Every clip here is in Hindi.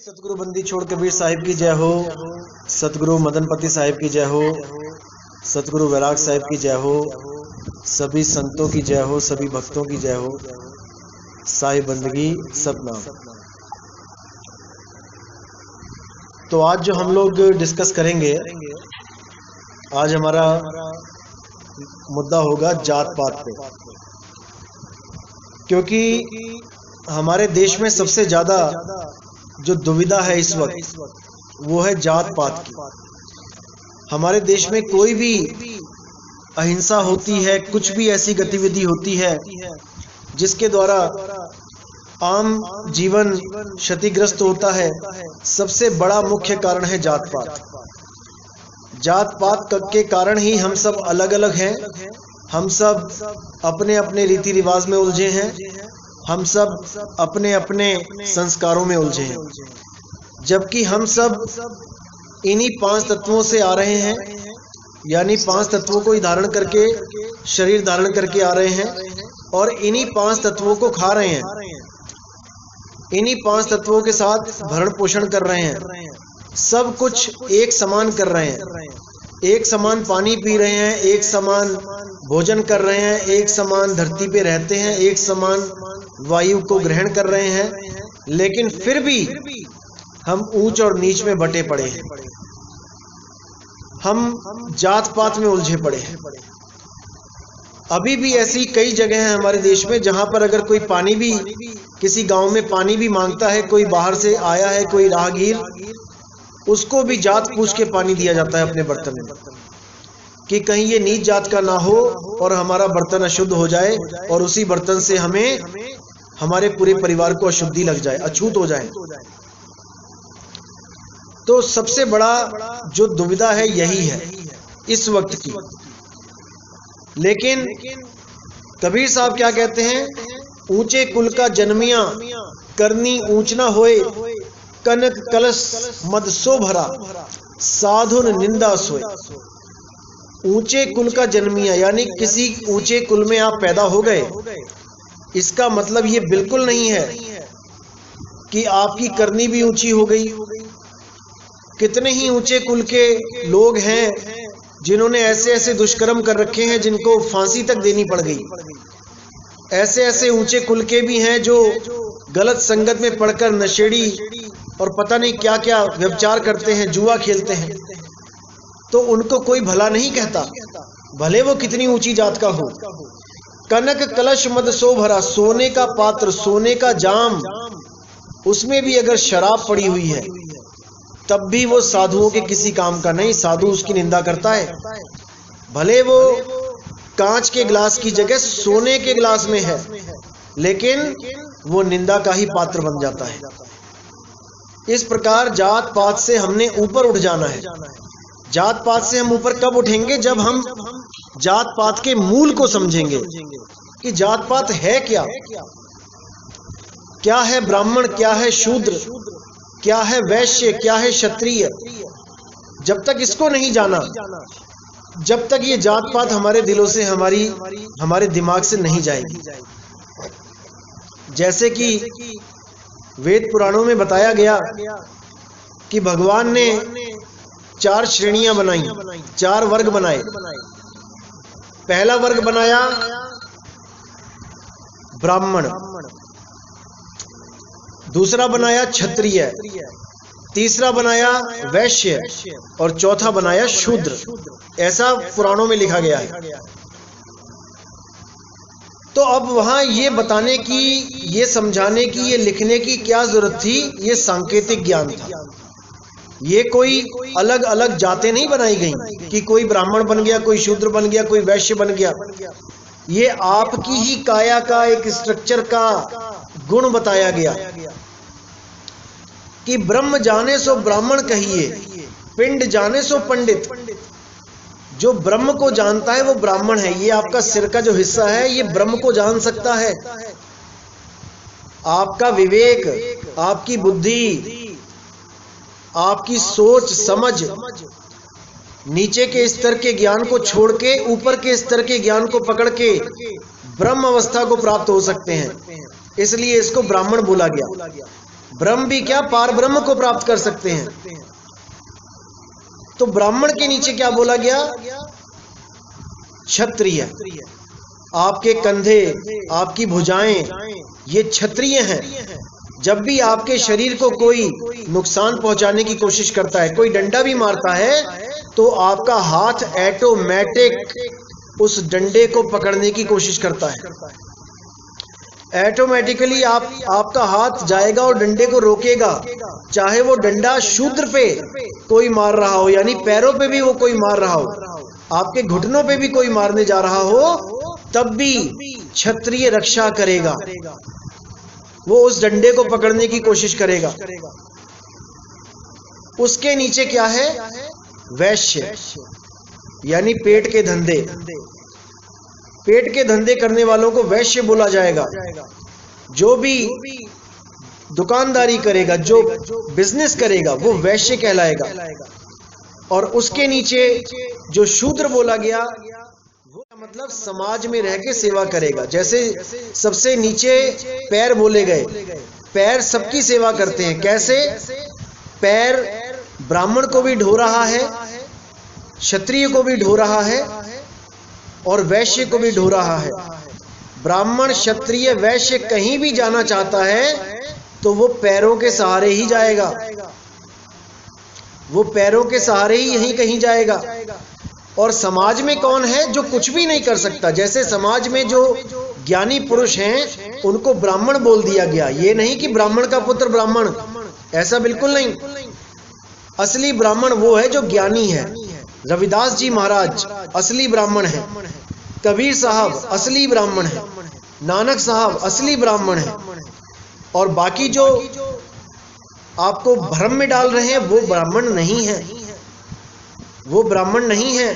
सतगुरु बंदी छोड़ कबीर साहिब की जय हो। सतगुरु मदनपति साहिब की जय हो। सतगुरु वैराग साहिब की जय हो। सभी संतों की जय हो, सभी भक्तों की जय हो। साहिब बंदगी सतनाम। तो आज जो हम लोग डिस्कस करेंगे, आज हमारा मुद्दा होगा जात पात पे, क्योंकि हमारे देश में सबसे ज्यादा जो दुविधा है इस वक्त वो है जात पात की। हमारे देश में कोई भी अहिंसा होती है, कुछ भी ऐसी गतिविधि होती है जिसके द्वारा आम जीवन क्षतिग्रस्त होता है, सबसे बड़ा मुख्य कारण है जात पात। जात पात के कारण ही हम सब अलग अलग हैं, हम सब अपने अपने रीति रिवाज में उलझे हैं, हम सब अपने अपने संस्कारों में उलझे हैं, जबकि हम सब इन्हीं 5 तत्वों से आ रहे हैं, यानी 5 तत्वों को ही धारण करके शरीर धारण करके आ रहे हैं और इन्हीं 5 तत्वों को खा रहे हैं, इन्हीं 5 तत्वों के साथ भरण पोषण कर रहे हैं, सब कुछ एक समान कर रहे हैं, एक समान पानी पी रहे हैं, एक समान भोजन कर रहे हैं, एक समान धरती पे रहते हैं, एक समान वायु को ग्रहण कर रहे हैं, लेकिन फिर भी हम ऊंच और नीच में बटे पड़े हैं, हम जात पात में उलझे पड़े हैं। अभी भी ऐसी कई जगह हैं हमारे देश में जहां पर अगर कोई पानी भी, किसी गांव में पानी भी मांगता है, कोई बाहर से आया है, कोई राहगीर, उसको भी जात पूछ के पानी दिया जाता है अपने बर्तन में, कि कहीं ये नीच जात का ना हो और हमारा बर्तन अशुद्ध हो जाए और उसी बर्तन से हमें हमारे पूरे परिवार को अशुद्धि लग जाए, अछूत हो जाए। तो सबसे बड़ा जो दुविधा है यही है इस वक्त की। लेकिन कबीर साहब क्या कहते हैं, ऊंचे कुल का जन्मिया करनी ऊंच ना होए, कनक कलश मद सो भरा साधुन निंदा सोए। ऊंचे कुल का जन्मिया यानी किसी ऊंचे कुल में आप पैदा हो गए, इसका मतलब ये बिल्कुल नहीं है कि आपकी करनी भी ऊंची हो गई। कितने ही ऊंचे कुल के लोग हैं जिन्होंने ऐसे ऐसे दुष्कर्म कर रखे हैं जिनको फांसी तक देनी पड़ गई। ऐसे ऐसे ऊंचे कुल के भी हैं जो गलत संगत में पड़कर नशेड़ी और पता नहीं क्या क्या व्यभिचार करते हैं, जुआ खेलते हैं, तो उनको कोई भला नहीं कहता, भले वो कितनी ऊंची जात का हो। कनक कलश मद सो भरा, सोने का पात्र, सोने का जाम, उसमें भी अगर शराब पड़ी हुई है तब भी वो साधुओं के किसी काम का नहीं, साधु उसकी निंदा करता है। भले वो कांच के गिलास की जगह सोने के गिलास में है, लेकिन वो निंदा का ही पात्र बन जाता है। इस प्रकार जात पात से हमने ऊपर उठ जाना है। जात पात से हम ऊपर कब उठेंगे, जब हम जात पात के मूल को समझेंगे कि जात पात है क्या, क्या है ब्राह्मण, क्या है शूद्र, क्या है वैश्य, क्या है क्षत्रिय। जब तक इसको नहीं जाना, जब तक ये जात पात हमारे दिलों से, हमारे दिमाग से नहीं जाएगी। जैसे कि वेद पुराणों में बताया गया कि भगवान ने 4 श्रेणियां बनाई, 4 वर्ग बनाए। पहला वर्ग बनाया ब्राह्मण, दूसरा बनाया क्षत्रिय, तीसरा बनाया वैश्य और चौथा बनाया शूद्र। ऐसा पुराणों में लिखा गया है। तो अब वहां ये बताने की, ये समझाने की, ये लिखने की क्या जरूरत थी, ये सांकेतिक ज्ञान था। ये कोई अलग अलग जातें नहीं बनाई गई कि कोई ब्राह्मण बन गया, कोई शूद्र बन गया, कोई वैश्य बन गया। ये आपकी ही काया का एक स्ट्रक्चर का गुण बताया गया कि ब्रह्म जाने सो ब्राह्मण कहिए, पिंड जाने सो पंडित। जो ब्रह्म को जानता है वो ब्राह्मण है। ये आपका सिर का जो हिस्सा है ये ब्रह्म को जान सकता है। आपका विवेक, आपकी बुद्धि, आपकी सोच समझ नीचे के स्तर के ज्ञान को छोड़ के ऊपर के स्तर के ज्ञान को पकड़ के ब्रह्म अवस्था को प्राप्त हो सकते हैं। इसलिए इसको ब्राह्मण बोला गया। ब्रह्म भी क्या, पार ब्रह्म को प्राप्त कर सकते हैं। तो ब्राह्मण के नीचे क्या बोला गया? क्षत्रिय। आपके कंधे, आपकी भुजाएं, ये क्षत्रिय हैं। जब भी आपके शरीर को कोई नुकसान पहुंचाने की कोशिश करता है, कोई डंडा भी मारता है, तो आपका हाथ ऑटोमेटिक उस डंडे को पकड़ने की कोशिश करता है। ऑटोमेटिकली आपका हाथ जाएगा और डंडे को रोकेगा, चाहे वो डंडा शूद्र पे कोई मार रहा हो, यानी पैरों पे भी वो कोई मार रहा हो, आपके घुटनों पे भी कोई मारने जा रहा हो, तब भी क्षत्रिय रक्षा करेगा, वो उस डंडे को पकड़ने की कोशिश करेगा। उसके नीचे क्या है? वैश्य, यानी पेट के धंधे। पेट के धंधे करने वालों को वैश्य बोला जाएगा। जो भी दुकानदारी करेगा, जो बिजनेस करेगा, वो वैश्य कहलाएगा। और उसके नीचे जो शूद्र बोला गया, वो मतलब समाज में रह के सेवा करेगा। जैसे सबसे नीचे पैर बोले गए, पैर सबकी सेवा करते हैं। कैसे? पैर ब्राह्मण को भी ढो रहा है, क्षत्रिय को भी ढो रहा है, और वैश्य को भी ढो रहा है। ब्राह्मण, क्षत्रिय, वैश्य कहीं भी जाना चाहता है तो वो पैरों के सहारे ही जाएगा, वो पैरों के सहारे ही यहीं कहीं जाएगा। और समाज में कौन है जो कुछ भी नहीं कर सकता? जैसे समाज में जो ज्ञानी पुरुष हैं उनको ब्राह्मण बोल दिया गया। ये नहीं कि ब्राह्मण का पुत्र ब्राह्मण, ऐसा बिल्कुल नहीं। असली ब्राह्मण वो है जो ज्ञानी है। रविदास जी महाराज असली ब्राह्मण है, कबीर साहब असली ब्राह्मण है, नानक साहब असली ब्राह्मण है। और बाकी जो आपको भ्रम में डाल रहे हैं वो ब्राह्मण नहीं है, वो ब्राह्मण नहीं है।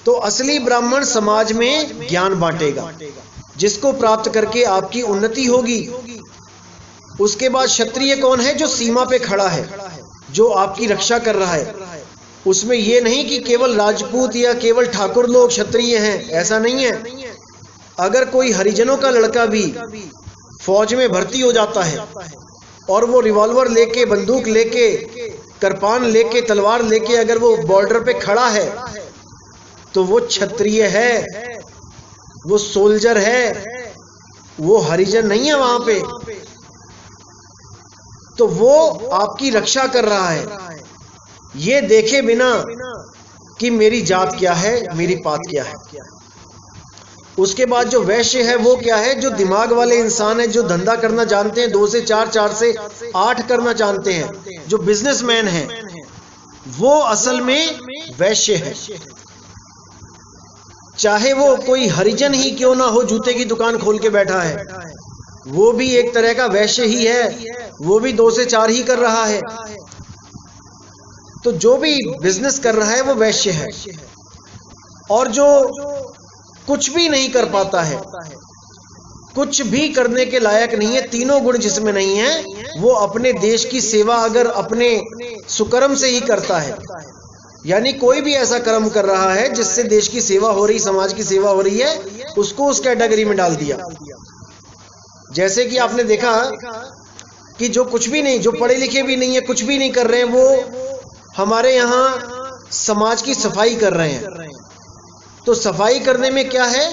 तो असली ब्राह्मण समाज में ज्ञान बांटेगा, जिसको प्राप्त करके आपकी उन्नति होगी। उसके बाद क्षत्रिय कौन है? जो सीमा पे खड़ा है, जो आपकी रक्षा कर रहा है। उसमें यह नहीं कि केवल राजपूत या केवल ठाकुर लोग क्षत्रिय हैं, ऐसा नहीं है। अगर कोई हरिजनों का लड़का भी फौज में भर्ती हो जाता है और वो रिवॉल्वर लेके, बंदूक लेके, कृपान लेके, तलवार लेके अगर वो बॉर्डर पे खड़ा है तो वो क्षत्रिय है, वो सोल्जर है, वो हरिजन नहीं है वहां पे। तो वो आपकी रक्षा कर रहा है, ये देखे बिना कि मेरी जात क्या है, मेरी पात क्या है। उसके बाद जो वैश्य है वो क्या है? जो दिमाग वाले इंसान है, जो धंधा करना जानते हैं, 2 से 4, 4 से 8 करना जानते हैं, जो बिजनेसमैन है, वो असल में वैश्य है। चाहे वो कोई हरिजन ही क्यों ना हो, जूते की दुकान खोल के बैठा है, वो भी एक तरह का वैश्य ही है, वो भी 2 से 4 ही कर रहा है। तो जो भी बिजनेस कर रहा है वो वैश्य है। और जो कुछ भी नहीं कर पाता है, कुछ भी करने के लायक नहीं है, तीनों गुण जिसमें नहीं है, वो अपने देश की सेवा अगर अपने सुकर्म से ही करता है, यानी कोई भी ऐसा कर्म कर रहा है जिससे देश की सेवा हो रही, समाज की सेवा हो रही है, उसको उस कैटेगरी में डाल दिया। जैसे कि आपने देखा कि जो कुछ भी नहीं, जो पढ़े लिखे भी नहीं है, कुछ भी नहीं कर रहे हैं, वो हमारे यहाँ समाज की सफाई कर रहे हैं। तो सफाई करने में क्या है?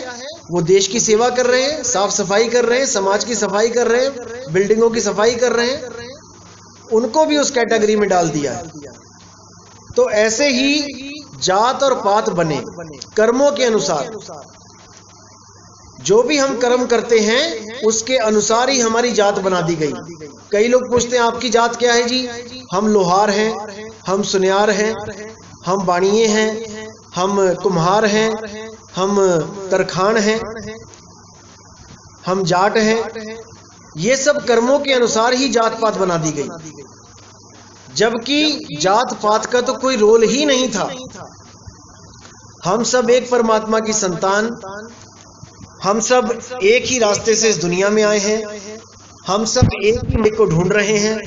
वो देश की सेवा कर रहे हैं, साफ सफाई कर रहे हैं, समाज की सफाई कर रहे हैं, बिल्डिंगों की सफाई कर रहे हैं, उनको भी उस कैटेगरी में डाल दिया है। तो ऐसे ही जात और पात बने कर्मों के अनुसार। जो भी हम कर्म करते हैं उसके अनुसार ही हमारी जात बना दी गई। कई लोग पूछते हैं आपकी जात क्या है जी? हम लोहार हैं, हम सुनियार हैं, हम बाणिये हैं, हम कुम्हार हैं, हम तरखान हैं, हम जाट हैं। ये सब कर्मों के अनुसार ही जात पात बना दी गई, जबकि जात पात का तो कोई रोल ही नहीं था। हम सब एक परमात्मा की संतान, हम सब एक ही रास्ते से इस दुनिया में आए हैं, हम सब एक ही मालिक को ढूंढ रहे हैं,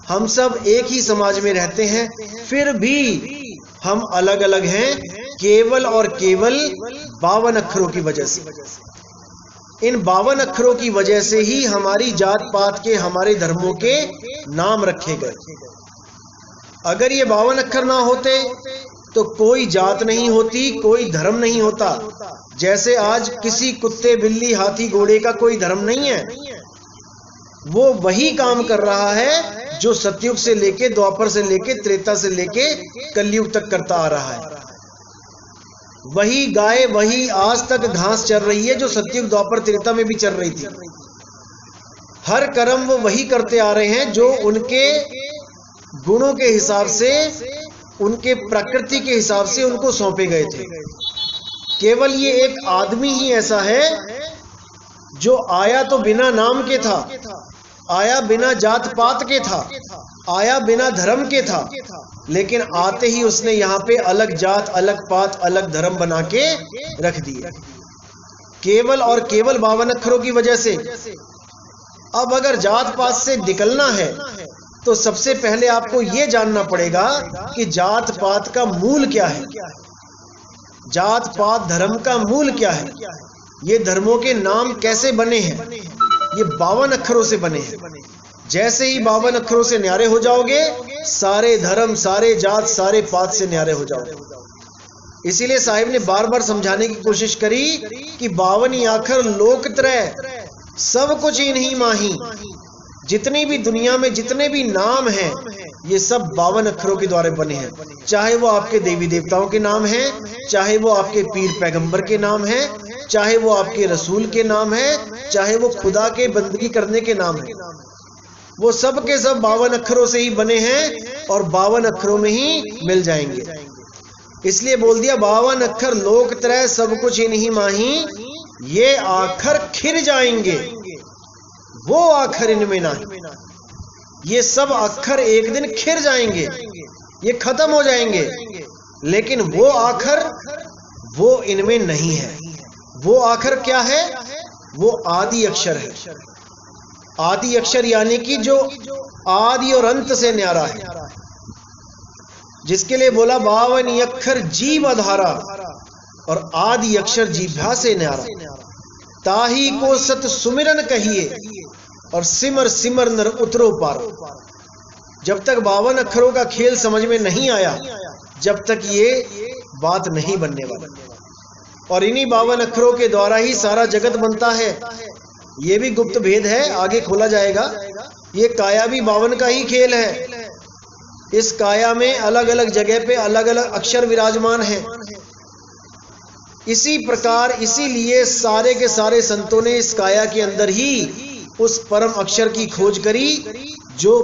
हम सब एक ही समाज में रहते हैं, फिर भी हम अलग अलग हैं, केवल और केवल 52 अक्षरों की वजह से। इन 52 अक्षरों की वजह से ही हमारी जात पात के, हमारे धर्मों के नाम रखे गए। अगर ये 52 अक्षर ना होते तो कोई जात नहीं होती, कोई धर्म नहीं होता। जैसे आज किसी कुत्ते, बिल्ली, हाथी, घोड़े का कोई धर्म नहीं है, वो वही काम कर रहा है जो सतयुग से लेके, द्वापर से लेके, त्रेता से लेके कलयुग तक करता आ रहा है। वही गाय, वही आज तक घास चर रही है जो सतयुग, द्वापर, त्रेता में भी चल रही थी। हर कर्म वो वही करते आ रहे हैं जो उनके गुणों के हिसाब से, उनके प्रकृति के हिसाब से उनको सौंपे गए थे। केवल ये एक आदमी ही ऐसा है जो आया तो बिना नाम के था, आया बिना जात पात के था, आया बिना धर्म के था, लेकिन आते ही उसने यहाँ पे अलग जात, अलग पात, अलग धर्म बना के रख दिए, केवल और केवल 52 अक्षरों की वजह से। अब अगर जात पात से निकलना है तो सबसे पहले आपको यह जानना पड़ेगा कि जात पात का मूल क्या है, जात पात धर्म का मूल क्या है, ये धर्मों के नाम कैसे बने हैं। ये 52 अक्षरों से बने हैं। जैसे ही 52 अक्षरों से न्यारे हो जाओगे, सारे धर्म, सारे जात, सारे पात से न्यारे हो जाओगे। इसीलिए साहिब ने बार बार समझाने की कोशिश करी कि 52 आखर लोकत्रय, सब कुछ इन्हीं माही। जितनी भी दुनिया में जितने भी नाम हैं, ये सब 52 अक्षरों के द्वारा बने हैं। चाहे वो आपके देवी देवताओं के नाम हैं, चाहे वो आपके पीर पैगंबर के नाम हैं, चाहे वो आपके रसूल के नाम हैं, चाहे वो खुदा के बंदगी करने के नाम हैं, वो सब के सब 52 अक्षरों से ही बने हैं और 52 अक्षरों में ही मिल जाएंगे। इसलिए बोल दिया 52 अक्षर लोकत्रय, सब कुछ इन्हीं माही, ये आखर खिर जाएंगे, वो आखर इनमें नहीं। ये सब अक्षर एक दिन खिर जाएंगे, ये खत्म हो जाएंगे, लेकिन वो आखर, वो इनमें नहीं है। वो आखर क्या है? वो आदि अक्षर है। आदि अक्षर यानी कि जो आदि और अंत से न्यारा है, जिसके लिए बोला 52 अक्षर जीव आधारा, और आदि अक्षर जीभा से न्यारा। ताही को सत सुमिरन कहिए, और सिमर सिमर नर उतरो पारो। जब तक 52 अक्षरों का खेल समझ में नहीं आया, जब तक ये बात नहीं बनने वाली। और इन्हीं 52 अक्षरों के द्वारा ही सारा जगत बनता है। ये भी गुप्त भेद है, आगे खोला जाएगा। ये काया भी 52 का ही खेल है। इस काया में अलग अलग जगह पे अलग अलग अक्षर विराजमान हैं। इसी प्रकार, इसीलिए सारे के सारे संतों ने इस काया के अंदर ही उस परम अक्षर की खोज करी जो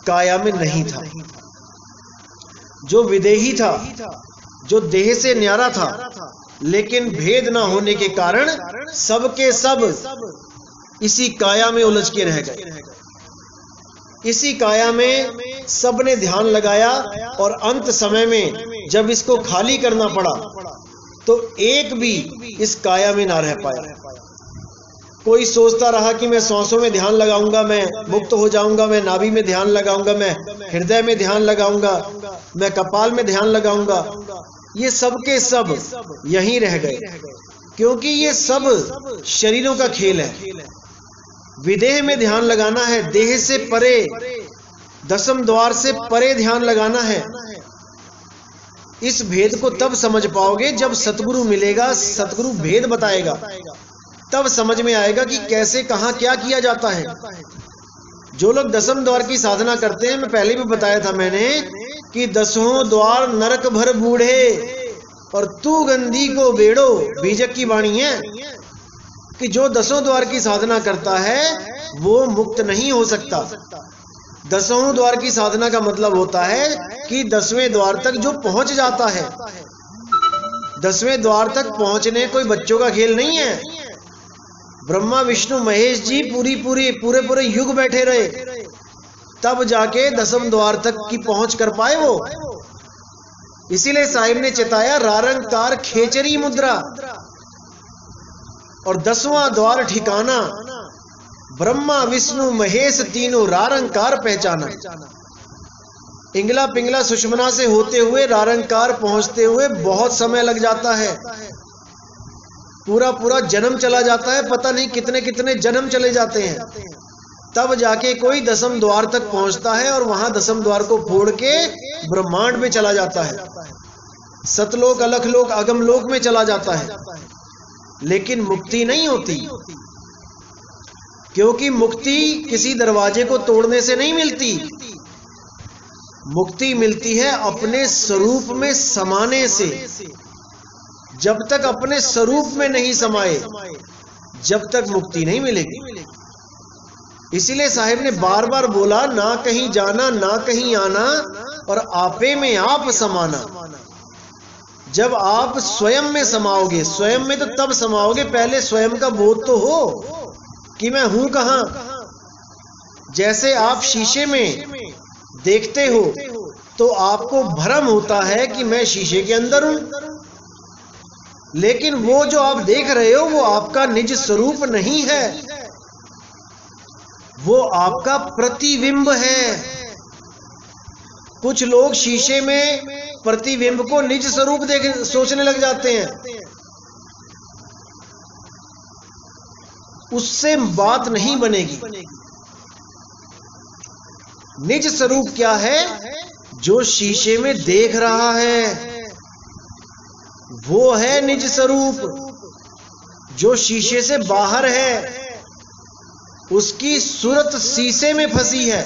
काया में नहीं था, जो विदेही था, जो देह से न्यारा था, लेकिन भेद ना होने के कारण सब के सब इसी काया में उलझ के रह गए। इसी काया में सबने ध्यान लगाया, और अंत समय में जब इसको खाली करना पड़ा तो एक भी इस काया में ना रह पाया। कोई सोचता रहा कि मैं सांसों में ध्यान लगाऊंगा, मैं मुक्त हो जाऊंगा, मैं नाभि में ध्यान लगाऊंगा, मैं हृदय में ध्यान लगाऊंगा, मैं कपाल में ध्यान लगाऊंगा। ये सब के सब यहीं रह गए, क्योंकि ये सब शरीरों का खेल है। विदेह में ध्यान लगाना है, देह से परे, दशम द्वार से परे ध्यान लगाना है। इस भेद को तब समझ पाओगे जब सतगुरु मिलेगा, सतगुरु भेद बताएगा, तब समझ में आएगा कि कैसे, कहां, क्या किया जाता है। जो लोग दशम द्वार की साधना करते हैं, मैं पहले भी बताया था मैंने कि 10वें द्वार नरक भर बूढ़े और तू गंदी को बेड़ो, बीजक की वाणी है कि जो 10वें द्वार की साधना करता है वो मुक्त नहीं हो सकता। 10वें द्वार की साधना का मतलब होता है कि 10वें द्वार तक जो पहुंच जाता है। 10वें द्वार तक पहुंचने कोई बच्चों का खेल नहीं है। ब्रह्मा विष्णु महेश जी पूरे युग बैठे रहे, तब जाके 10वें द्वार तक की पहुंच कर पाए वो। इसीलिए साहिब ने चिताया रारंकार खेचरी मुद्रा, और 10वां द्वार ठिकाना ब्रह्मा विष्णु महेश तीनों रारंकार पहचाना। इंगला पिंगला सुषमना से होते हुए रारंकार पहुंचते हुए बहुत समय लग जाता है। पूरा पूरा जन्म चला जाता है, पता नहीं कितने कितने जन्म चले जाते हैं, तब जाके कोई दसम द्वार तक पहुंचता है और वहां दसम द्वार को फोड़ के ब्रह्मांड में चला जाता है, सतलोक अलखलोक अगमलोक में चला जाता है। लेकिन मुक्ति नहीं होती, क्योंकि मुक्ति किसी दरवाजे को तोड़ने से नहीं मिलती। मुक्ति मिलती है अपने स्वरूप में समाने से। जब तक अपने स्वरूप में नहीं समाए, जब तक मुक्ति नहीं मिलेगी। इसीलिए साहिब ने बार बार बोला, ना कहीं जाना ना कहीं आना और आपे में आप समाना। जब आप स्वयं में समाओगे, स्वयं में तो तब समाओगे, पहले स्वयं का बोध तो हो कि मैं हूं कहां। जैसे आप शीशे में देखते हो तो आपको भ्रम होता है कि मैं शीशे के अंदर हूं, लेकिन वो जो आप देख रहे हो वो आपका निज स्वरूप नहीं है, वो आपका प्रतिबिंब है। कुछ लोग शीशे में प्रतिबिंब को निज स्वरूप देख सोचने लग जाते हैं, उससे बात नहीं बनेगी। निज स्वरूप क्या है? जो शीशे में देख रहा है वो है निज स्वरूप। जो शीशे से बाहर है उसकी सूरत शीशे में फंसी है,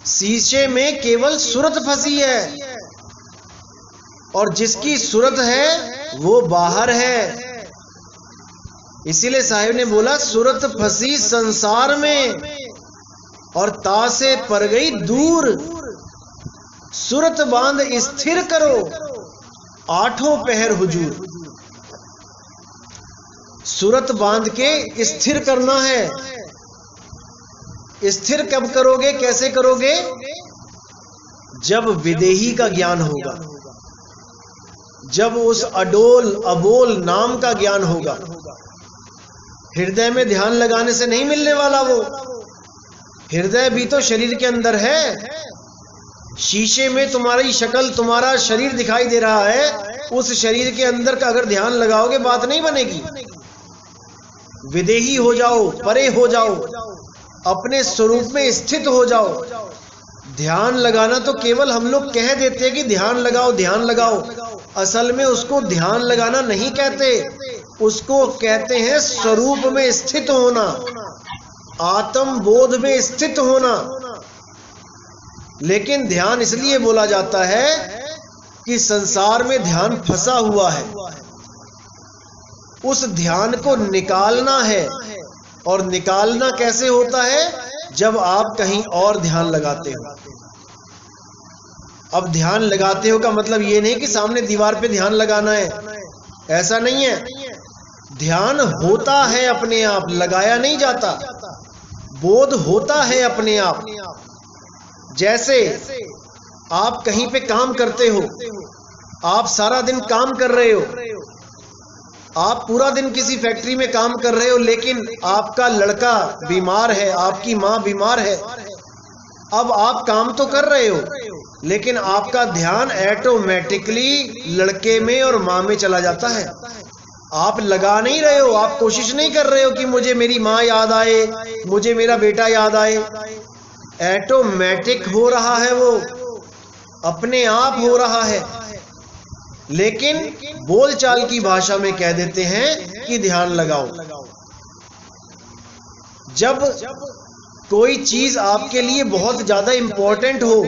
शीशे में केवल सूरत फंसी है, और जिसकी सूरत है वो बाहर है। इसीलिए साहिब ने बोला, सूरत फंसी संसार में और ता से पर गई दूर। सूरत बांध स्थिर करो, आठों पहर हुजूर। सूरत बांध के स्थिर करना है। स्थिर कब करोगे, कैसे करोगे? जब विदेही का ज्ञान होगा, जब उस अडोल अबोल नाम का ज्ञान होगा। हृदय में ध्यान लगाने से नहीं मिलने वाला वो। हृदय भी तो शरीर के अंदर है। शीशे में तुम्हारी शक्ल, तुम्हारा शरीर दिखाई दे रहा है, उस शरीर के अंदर का अगर ध्यान लगाओगे बात नहीं बनेगी। विदेही हो जाओ, परे हो जाओ, अपने स्वरूप में स्थित हो जाओ। ध्यान लगाना तो केवल हम लोग कह देते हैं कि ध्यान लगाओ ध्यान लगाओ, असल में उसको ध्यान लगाना नहीं कहते, उसको कहते हैं स्वरूप में स्थित होना, आत्म बोध में स्थित होना। लेकिन ध्यान इसलिए बोला जाता है कि संसार में ध्यान फंसा हुआ है, उस ध्यान को निकालना है। और निकालना कैसे होता है? जब आप कहीं और ध्यान लगाते हो। अब ध्यान लगाते हो का मतलब ये नहीं कि सामने दीवार पे ध्यान लगाना है, ऐसा नहीं है। ध्यान होता है अपने आप, लगाया नहीं जाता। बोध होता है अपने आप। जैसे आप कहीं पे काम करते हो, आप सारा दिन काम कर रहे हो, आप पूरा दिन किसी फैक्ट्री में काम कर रहे हो, लेकिन आपका लड़का बीमार है, आपकी माँ बीमार है। अब आप काम तो कर रहे हो, लेकिन आपका ध्यान ऑटोमेटिकली लड़के में और माँ में चला जाता है। आप लगा नहीं रहे हो, आप कोशिश नहीं कर रहे हो कि मुझे मेरी माँ याद आए, मुझे मेरा बेटा याद आए। ऑटोमेटिक हो रहा है, वो अपने आप हो रहा है। लेकिन बोलचाल की भाषा में कह देते हैं कि ध्यान लगाओ। जब कोई चीज आपके लिए बहुत ज्यादा इंपॉर्टेंट हो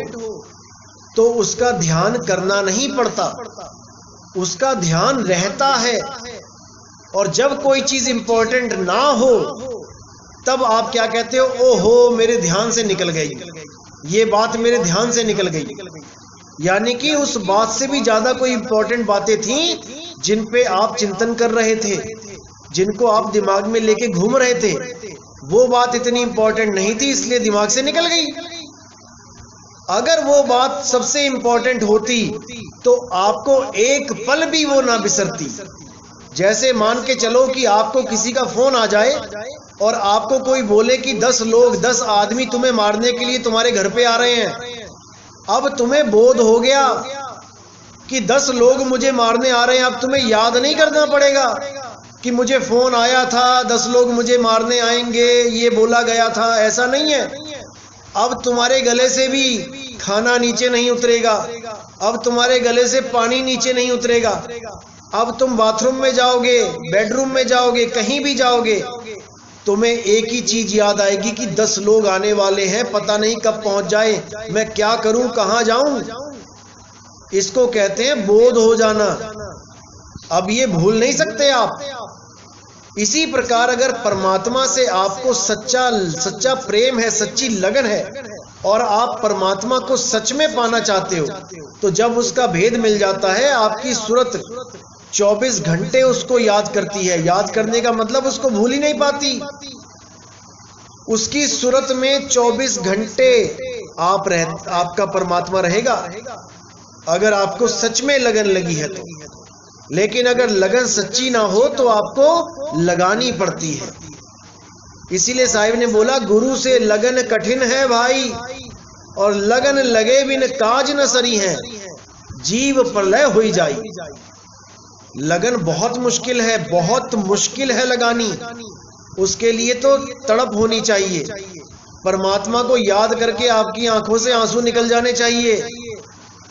तो उसका ध्यान करना नहीं पड़ता, उसका ध्यान रहता है। और जब कोई चीज इंपॉर्टेंट ना हो तब आप क्या कहते हो? ओहो, मेरे ध्यान से निकल गई, ये बात मेरे ध्यान से निकल गई। यानी कि उस बात से भी ज्यादा कोई इंपॉर्टेंट बातें थी जिन पे आप चिंतन कर रहे थे, जिनको आप दिमाग में लेके घूम रहे थे। वो बात इतनी इंपॉर्टेंट नहीं थी, इसलिए दिमाग से निकल गई। अगर वो बात सबसे इंपॉर्टेंट होती तो आपको एक पल भी वो ना बिसरती। जैसे मान के चलो कि आपको किसी का फोन आ जाए और आपको कोई बोले कि 10 लोग 10 आदमी तुम्हें मारने के लिए तुम्हारे घर पे आ रहे हैं। अब तुम्हें बोध हो गया कि 10 लोग मुझे मारने आ रहे हैं। अब तुम्हें याद नहीं करना पड़ेगा कि मुझे फोन आया था, 10 लोग मुझे मारने आएंगे, ये बोला गया था। ऐसा नहीं है। अब तुम्हारे गले से भी खाना नीचे नहीं उतरेगा, अब तुम्हारे गले से पानी नीचे नहीं उतरेगा। अब तुम बाथरूम में जाओगे, बेडरूम में जाओगे, कहीं भी जाओगे, तुम्हें एक ही चीज याद आएगी कि 10 लोग आने वाले हैं, पता नहीं कब पहुंच जाए, मैं क्या करूं, कहां जाऊं। इसको कहते हैं बोध हो जाना। अब ये भूल नहीं सकते आप। इसी प्रकार अगर परमात्मा से आपको सच्चा प्रेम है, सच्ची लगन है, और आप परमात्मा को सच में पाना चाहते हो, तो जब उसका भेद मिल जाता है, आपकी सूरत 24 घंटे उसको याद करती है। याद करने का मतलब उसको भूल ही नहीं पाती। उसकी सूरत में 24 घंटे आपका परमात्मा रहेगा, अगर आपको सच में लगन लगी है तो। लेकिन अगर लगन सच्ची ना हो तो आपको लगानी पड़ती है। इसीलिए साहिब ने बोला, गुरु से लगन कठिन है भाई, और लगन लगे बिन काज न सरी है, जीव प्रलय हुई जाई। लगन बहुत मुश्किल है, बहुत मुश्किल है लगानी। उसके लिए तो तड़प होनी चाहिए। परमात्मा को याद करके आपकी आंखों से आंसू निकल जाने चाहिए,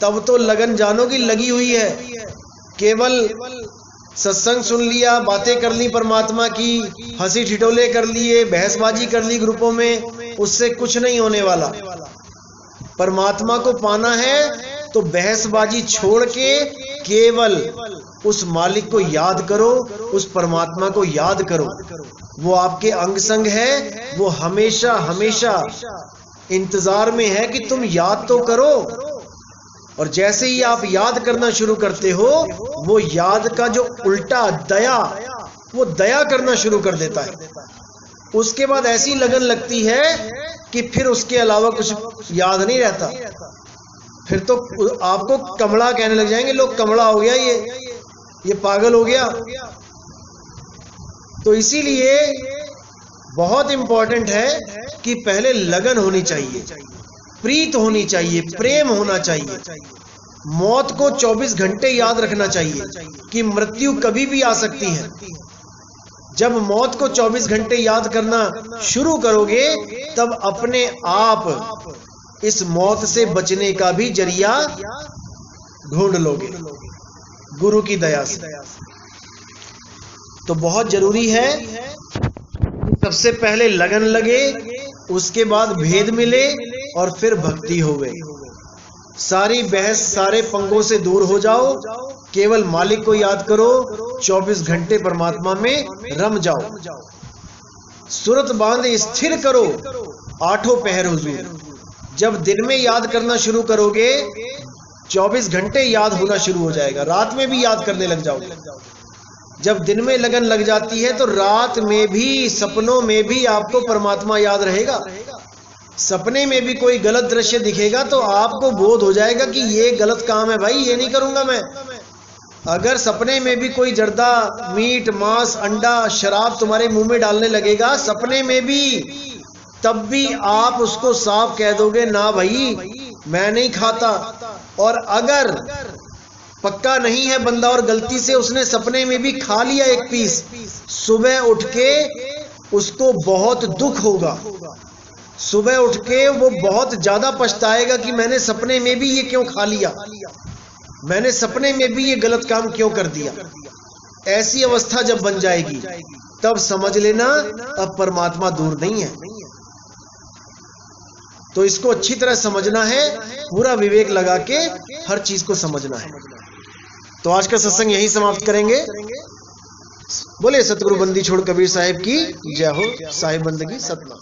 तब तो लगन जानो की लगी हुई है। केवल सत्संग सुन लिया, बातें कर ली परमात्मा की, हंसी ठिठोले कर लिए, बहसबाजी कर ली ग्रुपों में, उससे कुछ नहीं होने वाला। परमात्मा को पाना है तो बहसबाजी छोड़ के केवल उस मालिक को याद करो, उस परमात्मा को याद करो। वो आपके अंग संग है, वो हमेशा हमेशा इंतजार में है कि तुम याद तो करो। और जैसे ही आप याद करना शुरू करते हो, वो याद का जो उल्टा दया, वो दया करना शुरू कर देता है। उसके बाद ऐसी लगन लगती है कि फिर उसके अलावा कुछ याद नहीं रहता। फिर तो आपको कमला कहने लग जाएंगे लोग, कमला हो गया ये पागल हो गया। तो इसीलिए बहुत इंपॉर्टेंट है कि पहले लगन होनी चाहिए, प्रीत होनी चाहिए, प्रेम होना चाहिए। मौत को 24 घंटे याद रखना चाहिए कि मृत्यु कभी भी आ सकती है। जब मौत को 24 घंटे याद करना शुरू करोगे, तब अपने आप इस मौत से बचने का भी जरिया ढूंढ लोगे गुरु की दया से। तो बहुत जरूरी है सबसे पहले लगन लगे, उसके बाद भेद मिले, और फिर भक्ति हो गई। सारी बहस, सारे पंगों से दूर हो जाओ, केवल मालिक को याद करो, 24 घंटे परमात्मा में रम जाओ। सूरत बांध स्थिर करो, 8 पहर हुजूर। जब दिन में याद करना शुरू करोगे, 24 घंटे याद होना शुरू हो जाएगा, रात में भी याद करने लग जाओगे। जब दिन में लगन लग जाती है तो रात में भी, सपनों में भी आपको परमात्मा याद रहेगा। सपने में भी कोई गलत दृश्य दिखेगा तो आपको बोध हो जाएगा कि ये गलत काम है भाई, ये नहीं करूंगा मैं। अगर सपने में भी कोई जर्दा, मीट, मांस, अंडा, शराब तुम्हारे मुंह में डालने लगेगा सपने में भी, तब भी आप उसको साफ कह दोगे, ना भाई मैं नहीं खाता। और अगर पक्का नहीं है बंदा और गलती से उसने सपने में भी खा लिया एक पीस, सुबह उठ के उसको बहुत दुख होगा। सुबह उठ के वो बहुत ज्यादा पछताएगा कि मैंने सपने में भी ये क्यों खा लिया, मैंने सपने में भी ये गलत काम क्यों कर दिया। ऐसी अवस्था जब बन जाएगी तब समझ लेना अब परमात्मा दूर नहीं है। तो इसको अच्छी तरह समझना है, पूरा विवेक लगा के हर चीज को समझना है। तो आज का सत्संग यही समाप्त करेंगे। बोले सतगुरु बंदी छोड़ कबीर साहिब की जय हो। साहिब बंदगी सतना।